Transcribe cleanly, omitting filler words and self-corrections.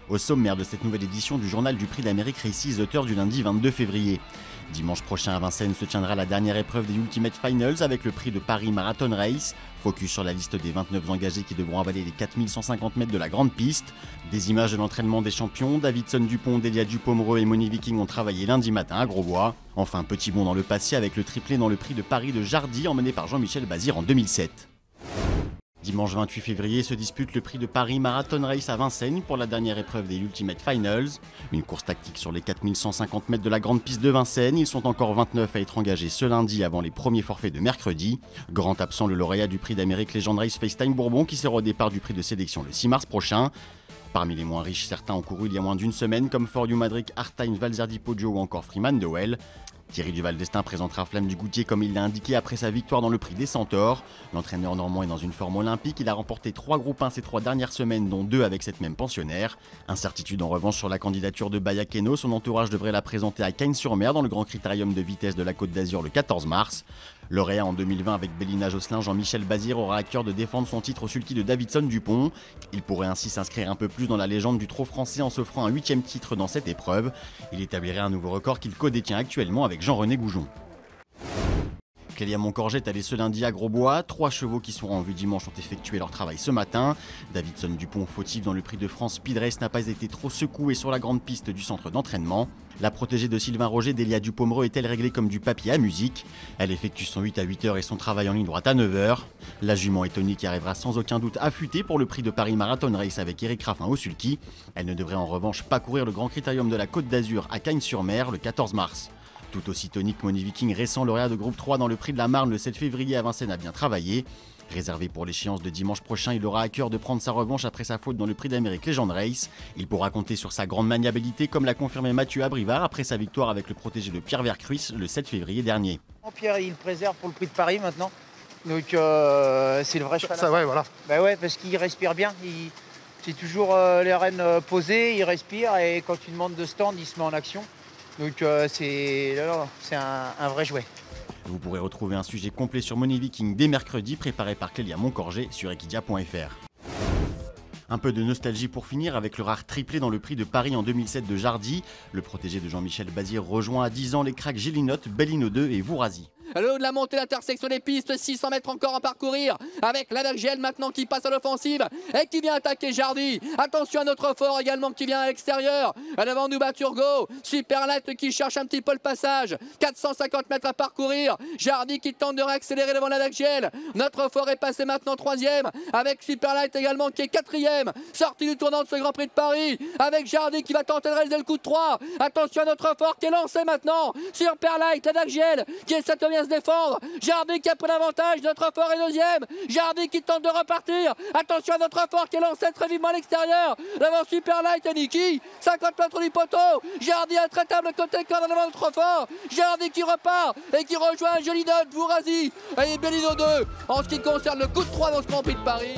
Au sommaire de cette nouvelle édition du journal du Prix d'Amérique Races, auteur du lundi 22 février. Dimanche prochain à Vincennes se tiendra la dernière épreuve des Ultimate Finals avec le Prix de Paris Marathon Race. Focus sur la liste des 29 engagés qui devront avaler les 4150 mètres de la grande piste. Des images de l'entraînement des champions, Davidson Dupont, Delia Dupomereux et Moni Viking ont travaillé lundi matin à Grosbois. Enfin, petit bond dans le passé avec le triplé dans le Prix de Paris de Jardy emmené par Jean-Michel Bazir en 2007. Dimanche 28 février se dispute le Prix de Paris Marathon Race à Vincennes pour la dernière épreuve des Ultimate Finals. Une course tactique sur les 4150 mètres de la grande piste de Vincennes. Ils sont encore 29 à être engagés ce lundi avant les premiers forfaits de mercredi. Grand absent le lauréat du Prix d'Amérique Legend Race FaceTime Bourbon qui sera au départ du prix de sélection le 6 mars prochain. Parmi les moins riches, certains ont couru il y a moins d'une semaine comme For You Madrid, Art Times, Valzerdi Poggio ou encore Freeman Dowell. Thierry Duval d'Estaing présentera Flamme du Goutier comme il l'a indiqué après sa victoire dans le Prix des Centaures. L'entraîneur normand est dans une forme olympique, il a remporté 3 groupes 1 ces 3 dernières semaines, dont 2 avec cette même pensionnaire. Incertitude en revanche sur la candidature de Baya Keno, son entourage devrait la présenter à Cagnes-sur-Mer dans le Grand Critérium de vitesse de la Côte d'Azur le 14 mars. Lauréat en 2020 avec Bélina Josselin, Jean-Michel Bazir aura à cœur de défendre son titre au sulky de Davidson Dupont. Il pourrait ainsi s'inscrire un peu plus dans la légende du trot français en s'offrant un 8e titre dans cette épreuve. Il établirait un nouveau record qu'il co-détient actuellement avec Jean-René Goujon. Clélia Moncorget est allée ce lundi à Grosbois. 3 chevaux qui seront en vue dimanche ont effectué leur travail ce matin. Davidson Dupont, fautif dans le Prix de France Speed Race, n'a pas été trop secoué sur la grande piste du centre d'entraînement. La protégée de Sylvain Roger, Delia Dupomereux, est-elle réglée comme du papier à musique. Elle effectue son 8 à 8h et son travail en ligne droite à 9h. La jument est Tony qui arrivera sans aucun doute affûtée pour le Prix de Paris Marathon Race avec Eric Raffin au sulky. Elle ne devrait en revanche pas courir le Grand Critérium de la Côte d'Azur à Cagnes-sur-Mer le 14 mars. Tout aussi tonique, Moni Viking, récent lauréat de groupe 3 dans le Prix de la Marne le 7 février à Vincennes, a bien travaillé. Réservé pour l'échéance de dimanche prochain, il aura à cœur de prendre sa revanche après sa faute dans le Prix d'Amérique Legend Race. Il pourra compter sur sa grande maniabilité comme l'a confirmé Mathieu Abrivard après sa victoire avec le protégé de Pierre Vercruis le 7 février dernier. Pierre, il préserve pour le Prix de Paris maintenant. Donc c'est le vrai cheval. Ça, ouais, voilà. Bah ouais, parce qu'il respire bien. C'est toujours les rênes posées, il respire et quand tu demandes de stand, il se met en action. Donc c'est un vrai jouet. Vous pourrez retrouver un sujet complet sur Moni Viking dès mercredi, préparé par Clélia Moncorget sur equidia.fr. Un peu de nostalgie pour finir avec le rare triplé dans le Prix de Paris en 2007 de Jardy. Le protégé de Jean-Michel Bazir rejoint à 10 ans les cracks Gélinotte, Bellino 2 et Vourazi. Le haut de la montée, l'intersection des pistes, 600 mètres encore à parcourir avec l'Adagel maintenant qui passe à l'offensive et qui vient attaquer Jardy. Attention à notre fort également qui vient à l'extérieur. Devant nous, Baturgo, Superlight qui cherche un petit peu le passage. 450 mètres à parcourir. Jardy qui tente de réaccélérer devant l'Adagel. Notre fort est passé maintenant 3e avec Superlight également qui est 4e. Sortie du tournant de ce Grand Prix de Paris avec Jardy qui va tenter de réaliser le coup de 3. Attention à notre fort qui est lancé maintenant. Superlight, l'Adagel qui essaie de bien se défendre. Jardy qui a pris l'avantage, notre fort est 2e. Jardy qui tente de repartir. Attention à notre fort qui est lancé très vivement à l'extérieur. Devant Superlight et Niki. 50 mètres du poteau. Jardy intraitable côté corde devant notre fort. Jardy qui repart et qui rejoint Gélinotte, Vourazi et Bellino 2 en ce qui concerne le coup de 3 dans ce Grand Prix de Paris.